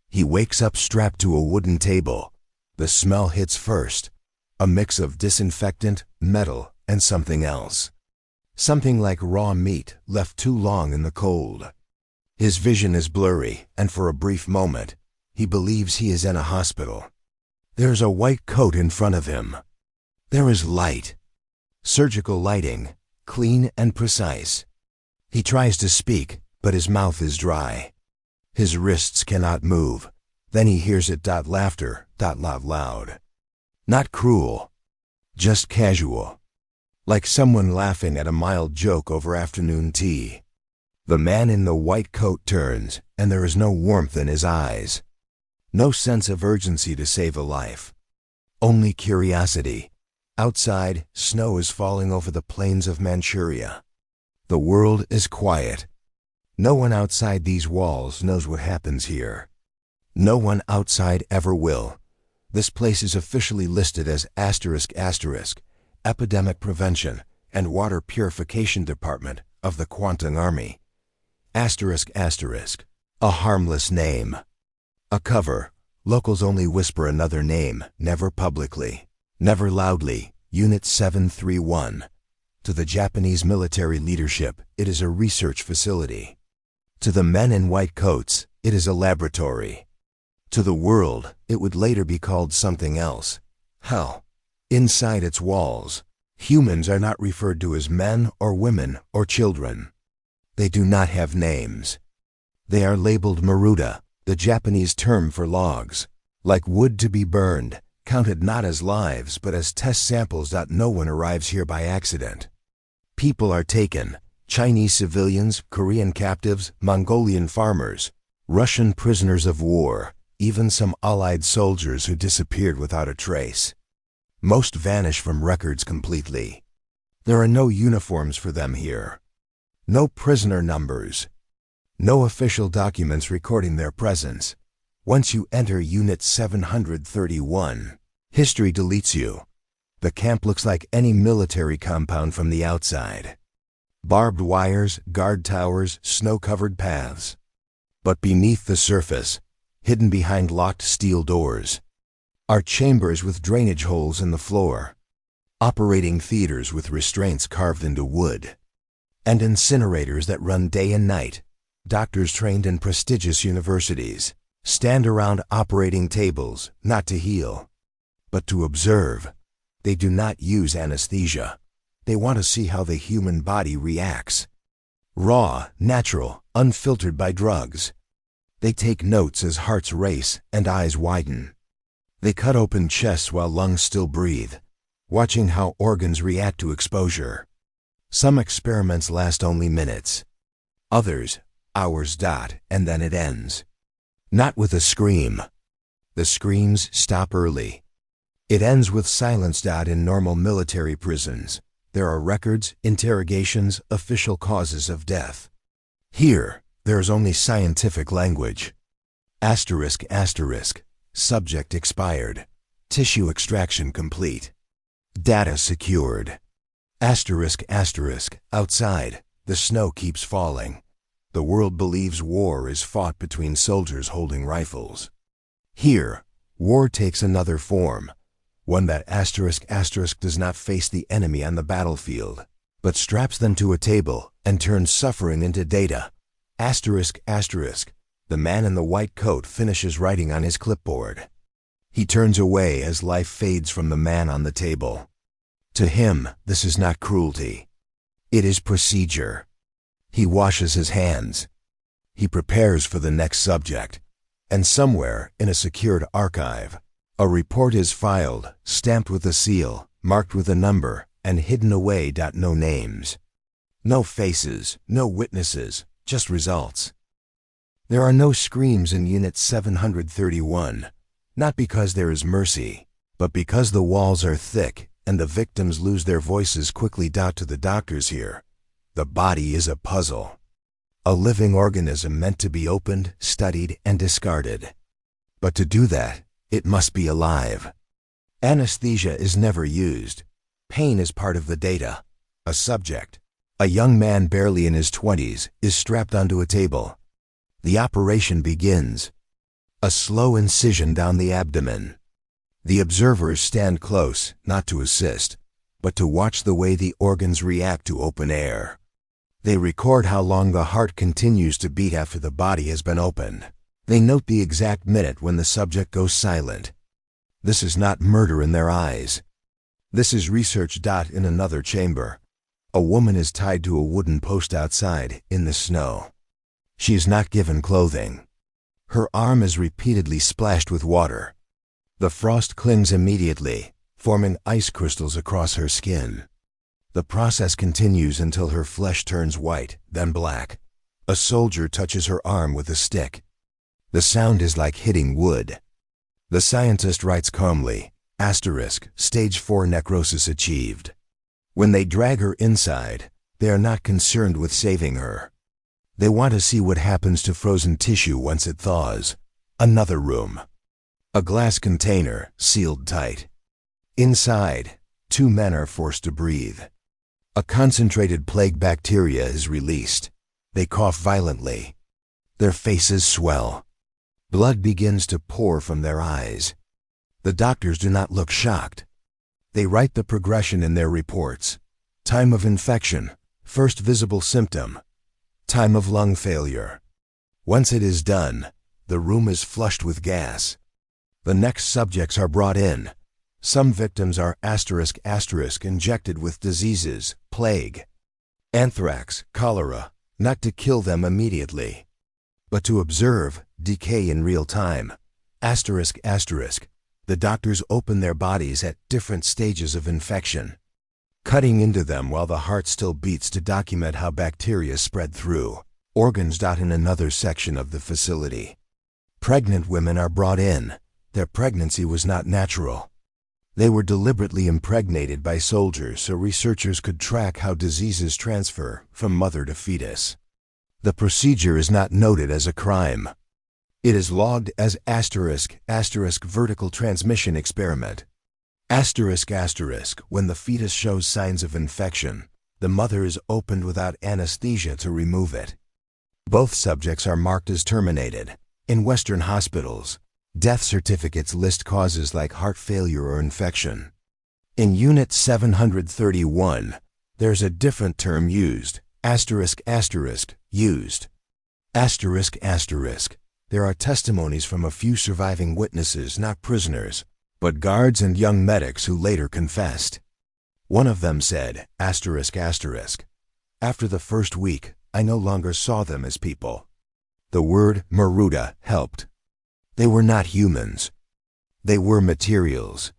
He wakes up strapped to a wooden table. The smell hits first, a mix of disinfectant, metal, and something else. Something like raw meat left too long in the cold. His vision is blurry, and for a brief moment, he believes he is in a hospital. There's a white coat in front of him. There is light. Surgical lighting, clean and precise. He tries to speak, but his mouth is dry. His wrists cannot move. Then he hears it. Laughter, loud. Not cruel, just casual. Like someone laughing at a mild joke over afternoon tea. The man in the white coat turns, and there is no warmth in his eyes. No sense of urgency to save a life. Only curiosity. Outside, snow is falling over the plains of Manchuria. The world is quiet. No one outside these walls knows what happens here. No one outside ever will. This place is officially listed as ***, Epidemic Prevention and Water Purification Department of the Kwantung Army. ***, a harmless name. A cover. Locals only whisper another name, never publicly, never loudly. Unit 731. To the Japanese military leadership, it is a research facility. To the men in white coats, it is a laboratory. To the world, it would later be called something else. Hell. Inside its walls, humans are not referred to as men or women or children. They do not have names. They are labeled Maruta, the Japanese term for logs, like wood to be burned, counted not as lives but as test samples. No one arrives here by accident. People are taken. Chinese civilians, Korean captives, Mongolian farmers, Russian prisoners of war, even some Allied soldiers who disappeared without a trace. Most vanish from records completely. There are no uniforms for them here. No prisoner numbers. No official documents recording their presence. Once you enter Unit 731, history deletes you. The camp looks like any military compound from the outside. Barbed wires, guard towers, snow-covered paths. But beneath the surface, hidden behind locked steel doors, are chambers with drainage holes in the floor, operating theaters with restraints carved into wood, and incinerators that run day and night. Doctors trained in prestigious universities stand around operating tables, not to heal, but to observe. They do not use anesthesia. They want to see how the human body reacts. Raw, natural, unfiltered by drugs. They take notes as hearts race and eyes widen. They cut open chests while lungs still breathe, watching how organs react to exposure. Some experiments last only minutes. Others, hours. And then it ends. Not with a scream. The screams stop early. It ends with silence. In normal military prisons, there are records, interrogations, official causes of death. Here, there is only scientific language. ***, subject expired. Tissue extraction complete. Data secured. ***, outside, the snow keeps falling. The world believes war is fought between soldiers holding rifles. Here, war takes another form, one that ***, does not face the enemy on the battlefield, but straps them to a table and turns suffering into data. ***, the man in the white coat finishes writing on his clipboard. He turns away as life fades from the man on the table. To him, this is not cruelty. It is procedure. He washes his hands. He prepares for the next subject. And somewhere in a secured archive, a report is filed, stamped with a seal, marked with a number, and hidden away. No names. No faces, no witnesses, just results. There are no screams in Unit 731, not because there is mercy, but because the walls are thick and the victims lose their voices quickly. To the doctors here, the body is a puzzle. A living organism meant to be opened, studied, and discarded. But to do that, it must be alive. Anesthesia is never used. Pain is part of the data. A subject, a young man barely in his 20s, is strapped onto a table. The operation begins. A slow incision down the abdomen. The observers stand close, not to assist, but to watch the way the organs react to open air. They record how long the heart continues to beat after the body has been opened. They note the exact minute when the subject goes silent. This is not murder in their eyes. This is research. In another chamber, a woman is tied to a wooden post outside, in the snow. She is not given clothing. Her arm is repeatedly splashed with water. The frost clings immediately, forming ice crystals across her skin. The process continues until her flesh turns white, then black. A soldier touches her arm with a stick. The sound is like hitting wood. The scientist writes calmly, Stage 4 necrosis achieved. When they drag her inside, they are not concerned with saving her. They want to see what happens to frozen tissue once it thaws. Another room. A glass container, sealed tight. Inside, 2 men are forced to breathe. A concentrated plague bacteria is released. They cough violently. Their faces swell. Blood begins to pour from their eyes. The doctors do not look shocked. They write the progression in their reports. Time of infection, first visible symptom. Time of lung failure. Once it is done, the room is flushed with gas. The next subjects are brought in. Some victims are injected with diseases, plague, anthrax, cholera, not to kill them immediately, but to observe decay in real time. The doctors open their bodies at different stages of infection, cutting into them while the heart still beats to document how bacteria spread through organs. In another section of the facility, pregnant women are brought in. Their pregnancy was not natural. They were deliberately impregnated by soldiers so researchers could track how diseases transfer from mother to fetus. The procedure is not noted as a crime. It is logged as vertical transmission experiment. When the fetus shows signs of infection, the mother is opened without anesthesia to remove it. Both subjects are marked as terminated. In Western hospitals, death certificates list causes like heart failure or infection. In Unit 731, there's a different term used, used. There are testimonies from a few surviving witnesses, not prisoners, but guards and young medics who later confessed. One of them said, After the first week, I no longer saw them as people. The word Maruta helped. They were not humans. They were materials.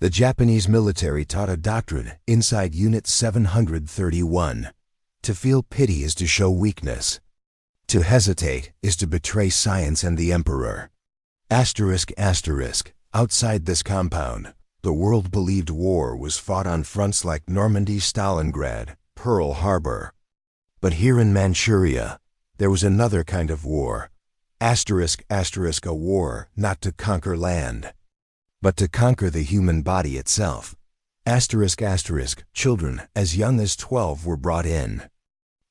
The Japanese military taught a doctrine inside Unit 731. To feel pity is to show weakness. To hesitate is to betray science and the emperor. Outside this compound, the world believed war was fought on fronts like Normandy, Stalingrad, Pearl Harbor. But here in Manchuria, there was another kind of war. A war not to conquer land, but to conquer the human body itself. Children as young as 12 were brought in.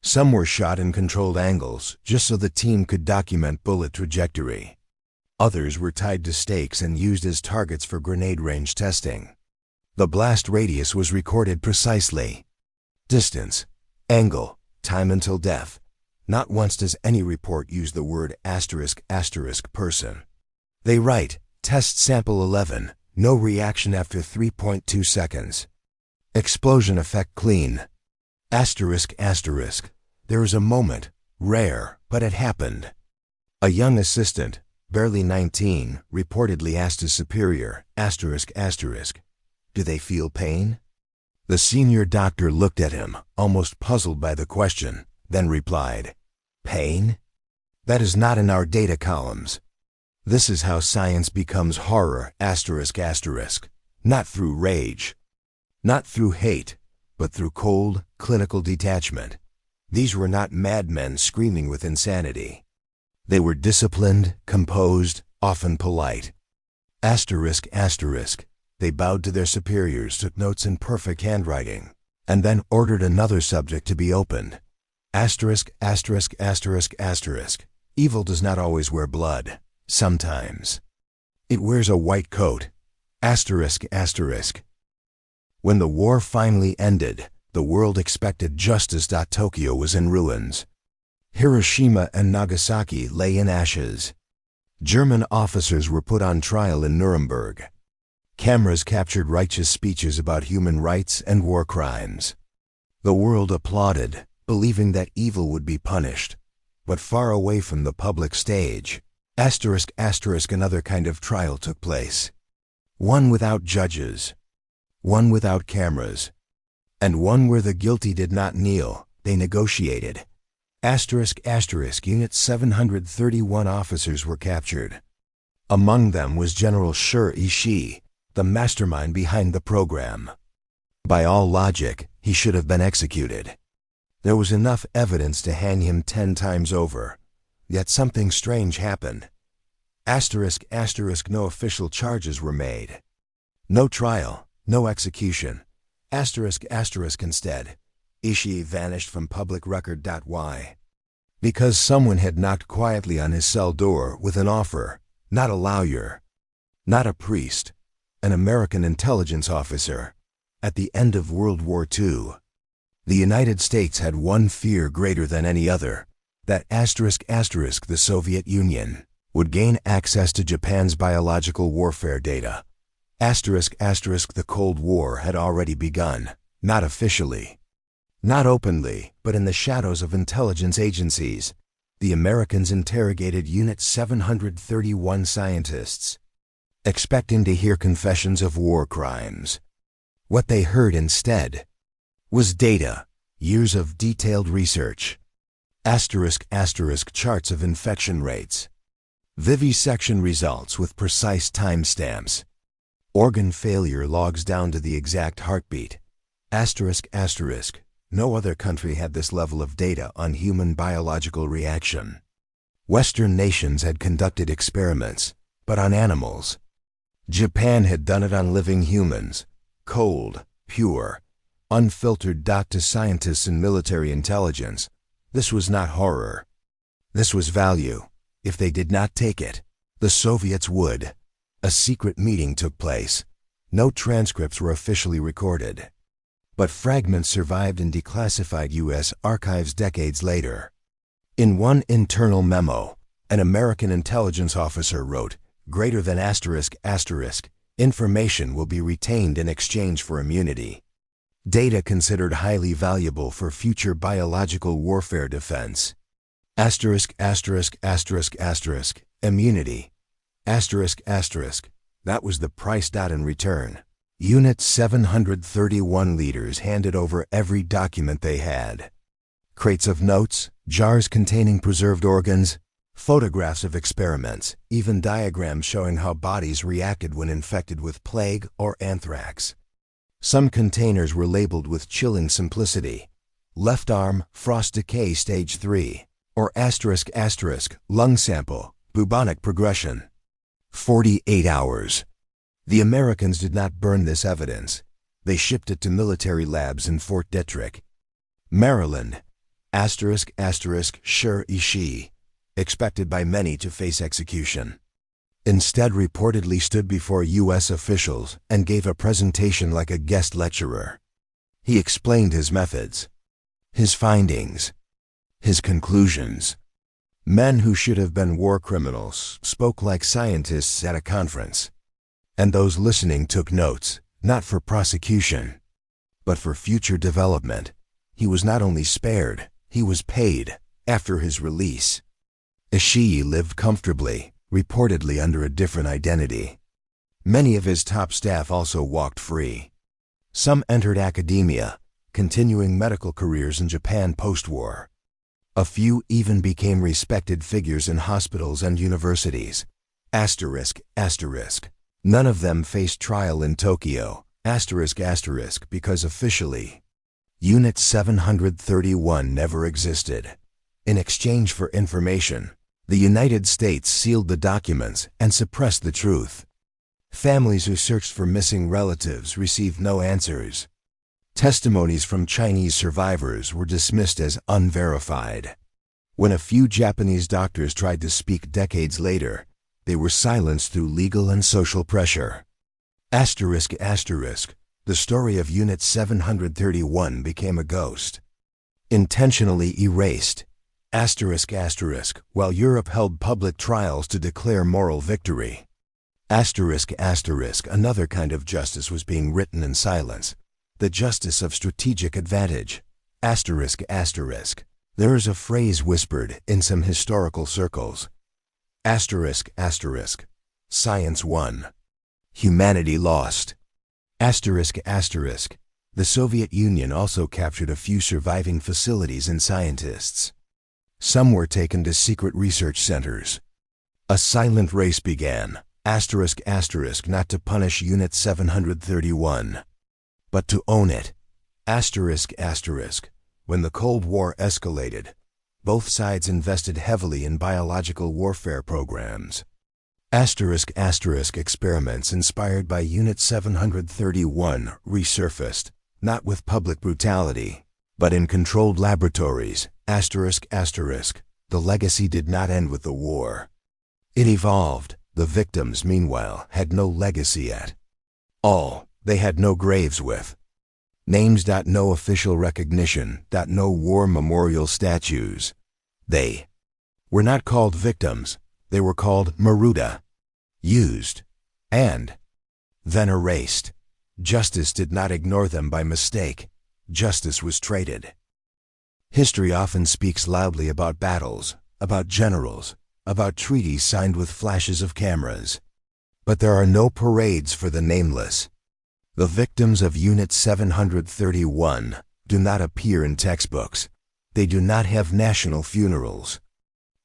Some were shot in controlled angles just so the team could document bullet trajectory. Others were tied to stakes and used as targets for grenade range testing. The blast radius was recorded precisely. Distance, angle, time until death. Not once does any report use the word person. They write, test sample 11, no reaction after 3.2 seconds. Explosion effect clean. There is a moment, rare, but it happened. A young assistant, barely 19, reportedly asked his superior, do they feel pain? The senior doctor looked at him, almost puzzled by the question, then replied, pain? That is not in our data columns. This is how science becomes horror, not through rage, not through hate, but through cold, clinical detachment. These were not madmen screaming with insanity. They were disciplined, composed, often polite. They bowed to their superiors, took notes in perfect handwriting, and then ordered another subject to be opened. Evil does not always wear blood. Sometimes. It wears a white coat. Asterisk, asterisk. When the war finally ended, the world expected justice. Tokyo was in ruins. Hiroshima and Nagasaki lay in ashes. German officers were put on trial in Nuremberg. Cameras captured righteous speeches about human rights and war crimes. The world applauded, believing that evil would be punished. But far away from the public stage, asterisk, asterisk, another kind of trial took place. One without judges, one without cameras, and one where the guilty did not kneel, they negotiated. Asterisk, asterisk, Unit 731 officers were captured. Among them was General Sure Ishii, the mastermind behind the program. By all logic, he should have been executed. There was enough evidence to hang him 10 times over. Yet something strange happened. Asterisk, asterisk, no official charges were made. No trial, no execution. Asterisk, asterisk, instead, Ishii vanished from public record. Why? Because someone had knocked quietly on his cell door with an offer, not a lawyer, not a priest, an American intelligence officer. At the end of World War II, the United States had one fear greater than any other, that asterisk, asterisk, the Soviet Union would gain access to Japan's biological warfare data. Asterisk, asterisk, the Cold War had already begun, not officially, not openly, but in the shadows of intelligence agencies. The Americans interrogated Unit 731 scientists, expecting to hear confessions of war crimes. What they heard instead was data, years of detailed research. Asterisk, asterisk, charts of infection rates, vivisection results with precise timestamps, organ failure logs down to the exact heartbeat. Asterisk, asterisk, no other country had this level of data on human biological reaction. Western nations had conducted experiments, but on animals. Japan had done it on living humans, cold, pure, unfiltered. To scientists and military intelligence, this was not horror. This was value. If they did not take it, the Soviets would. A secret meeting took place. No transcripts were officially recorded, but fragments survived in declassified U.S. archives decades later. In one internal memo, an American intelligence officer wrote, "Greater than asterisk, asterisk, information will be retained in exchange for immunity. Data considered highly valuable for future biological warfare defense. Asterisk, asterisk, asterisk, asterisk, immunity. Asterisk, asterisk, that was the price. In return, Unit 731 leaders handed over every document they had. Crates of notes, jars containing preserved organs, photographs of experiments, even diagrams showing how bodies reacted when infected with plague or anthrax. Some containers were labeled with chilling simplicity: left arm, frost decay stage 3, or asterisk, asterisk, lung sample, bubonic progression. 48 hours. The Americans did not burn this evidence. They shipped it to military labs in Fort Detrick, Maryland. Asterisk, asterisk, Sure Ishii, expected by many to face execution, instead reportedly stood before U.S. officials and gave a presentation like a guest lecturer. He explained his methods, his findings, his conclusions. Men who should have been war criminals spoke like scientists at a conference. And those listening took notes, not for prosecution, but for future development. He was not only spared, he was paid after his release. Ishii lived comfortably, reportedly under a different identity. Many of his top staff also walked free. Some entered academia, continuing medical careers in Japan post-war. A few even became respected figures in hospitals and universities. Asterisk, asterisk. None of them faced trial in Tokyo. Asterisk, asterisk, because officially, Unit 731 never existed. In exchange for information, the United States sealed the documents and suppressed the truth. Families who searched for missing relatives received no answers. Testimonies from Chinese survivors were dismissed as unverified. When a few Japanese doctors tried to speak decades later, They were silenced through legal and social pressure. Asterisk asterisk. The story of Unit 731 became a ghost. Intentionally erased. Asterisk asterisk. While Europe held public trials to declare moral victory. Asterisk asterisk. Another kind of justice was being written in silence. The justice of strategic advantage. Asterisk asterisk. There is a phrase whispered in some historical circles. Asterisk asterisk. Science won. Humanity lost. Asterisk asterisk. The Soviet Union also captured a few surviving facilities and scientists. Some were taken to secret research centers. A silent race began. Asterisk asterisk. Not to punish Unit 731, but to own it. Asterisk asterisk. When the Cold War escalated, both sides invested heavily in biological warfare programs. Asterisk asterisk. Experiments inspired by Unit 731 resurfaced, not with public brutality, but in controlled laboratories. Asterisk asterisk. The legacy did not end with the war. It evolved. The victims, meanwhile, had no legacy yet. All they had no graves with. Names. No official recognition. No war memorial statues. They were not called victims. They were called Maruta. Used. And then erased. Justice did not ignore them by mistake. Justice was traded. History often speaks loudly about battles, about generals, about treaties signed with flashes of cameras. But there are no parades for the nameless. The victims of Unit 731 do not appear in textbooks. They do not have national funerals.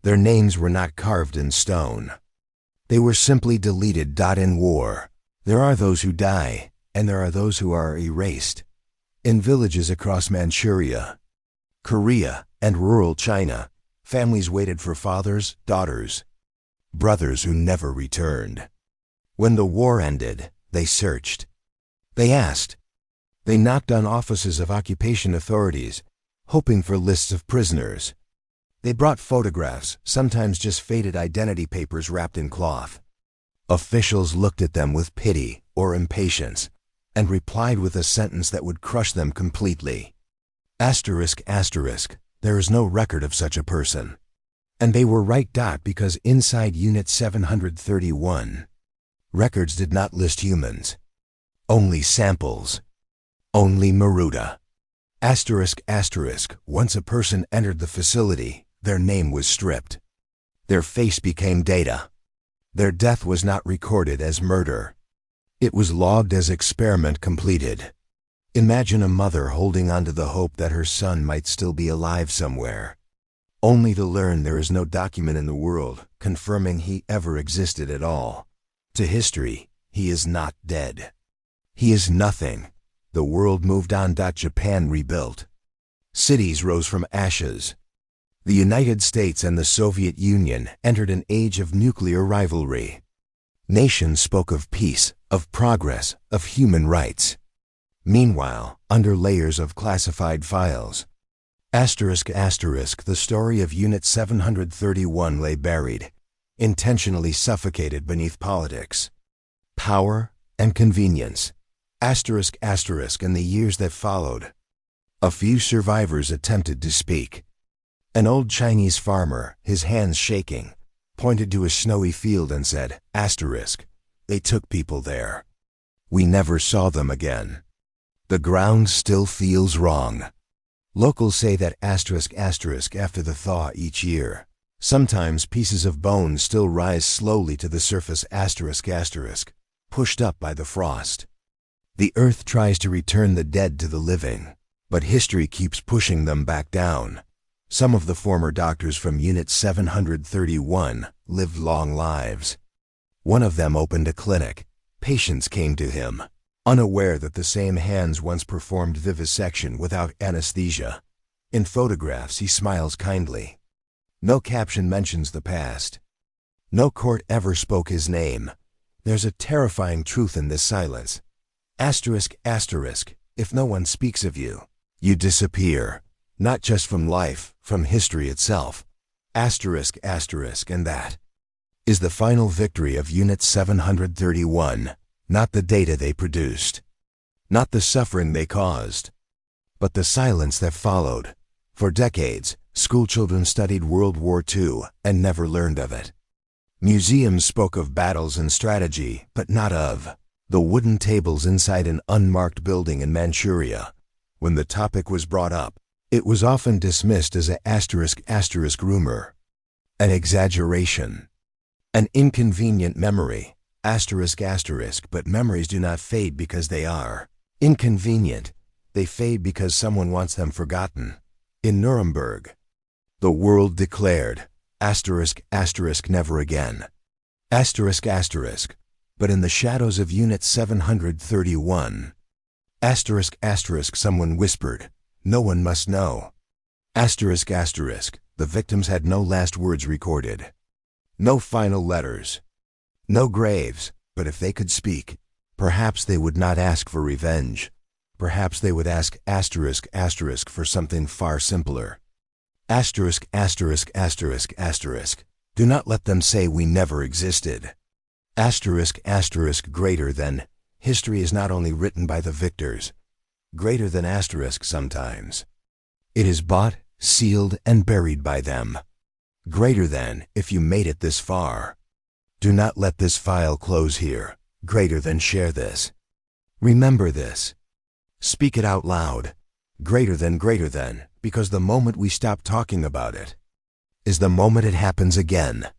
Their names were not carved in stone. They were simply deleted. In war, there are those who die, and there are those who are erased. In villages across Manchuria, Korea, and rural China, families waited for fathers, daughters, brothers who never returned. When the war ended, they searched. They asked. They knocked on offices of occupation authorities, hoping for lists of prisoners. They brought photographs, sometimes just faded identity papers wrapped in cloth. Officials looked at them with pity or impatience, and replied with a sentence that would crush them completely. Asterisk asterisk. There is no record of such a person. And they were right. Because inside Unit 731, records did not list humans. Only samples. Only Maruta. Asterisk asterisk. Once a person entered the facility, their name was stripped. Their face became data. Their death was not recorded as murder. It was logged as experiment completed. Imagine a mother holding on to the hope that her son might still be alive somewhere, only to learn there is no document in the world confirming he ever existed at all. To history, he is not dead. He is nothing. The world moved on. Japan rebuilt. Cities rose from ashes. The United States and the Soviet Union entered an age of nuclear rivalry. Nations spoke of peace, of progress, of human rights. Meanwhile, under layers of classified files, asterisk asterisk, the story of Unit 731 lay buried, intentionally suffocated beneath politics, power, and convenience. Asterisk asterisk. In the years that followed, a few survivors attempted to speak. An old Chinese farmer, his hands shaking, pointed to a snowy field and said, asterisk, they took people there. We never saw them again. The ground still feels wrong. Locals say that asterisk asterisk after the thaw each year. Sometimes pieces of bone still rise slowly to the surface asterisk asterisk, pushed up by the frost. The earth tries to return the dead to the living, but history keeps pushing them back down. Some of the former doctors from Unit 731 lived long lives. One of them opened a clinic. Patients came to him, unaware that the same hands once performed vivisection without anesthesia. In photographs, he smiles kindly. No caption mentions the past. No court ever spoke his name. There's a terrifying truth in this silence. Asterisk asterisk. If no one speaks of you, you disappear. Not just from life, from history itself. Asterisk asterisk. And that is the final victory of Unit 731, not the data they produced, not the suffering they caused, but the silence that followed. For decades, schoolchildren studied World War II and never learned of it. Museums spoke of battles and strategy, but not of the wooden tables inside an unmarked building in Manchuria. When the topic was brought up, it was often dismissed as an *** rumor, an exaggeration, an inconvenient memory, ***, but memories do not fade because they are inconvenient. They fade because someone wants them forgotten. In Nuremberg, the world declared, ***, never again, ***, but in the shadows of Unit 731, ***, someone whispered, no one must know, ***, the victims had no last words recorded, no final letters, no graves, but if they could speak, perhaps they would not ask for revenge. Perhaps they would ask ***, for something far simpler. ***, do not let them say we never existed. ***, greater than, history is not only written by the victors, greater than * sometimes. It is bought, sealed, and buried by them. Greater than, if you made it this far. Do not let this file close here. Greater than, share this. Remember this. Speak it out loud. Greater than, because the moment we stop talking about it is the moment it happens again.